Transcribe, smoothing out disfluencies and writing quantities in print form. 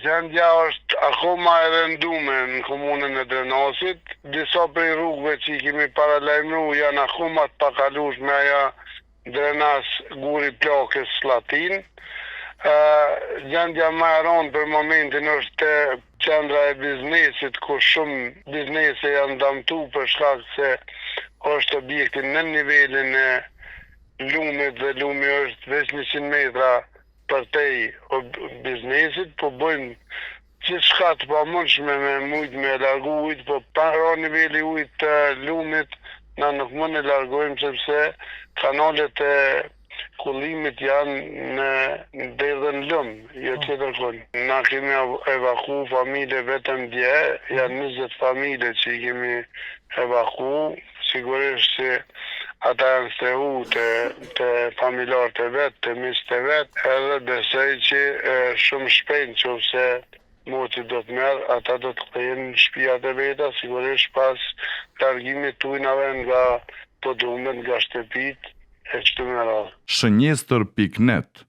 Gjendja është akoma e rëndume në komunën e Drenasit. Disa prej rrugëve që i kemi paralajmëru janë akoma të pakalush me aja Drenas Guri Plakës Slatin. Gjendja më e rëndë për momentin është qendra e biznesit, ku shumë biznese janë damtu për shkak se është objektin në nivelin e lumit dhe lumi është veç 100 metra për tej biznesit, po bëjmë gjithë shka të pamundshme me mujt me largu ujt, po para niveli ujt të lumit na nuk mund e largojmë sepse kanalet e kullimit janë në derdhën lëm, jo tjetër kun. Na kemi evaku familje vetëm dje, janë 20 familje që i kemi evaku, sigurisht që ata janë strehu të familjarët e vetë, të miqtë e vetë, edhe besoj që shumë shpejt nëse moti do të merë, ata do të kthehen në shtëpiat e veta, sigurisht pas largimit të ujnave nga podumet, nga shtëpit, e kështu me radhë. Shënjestër.net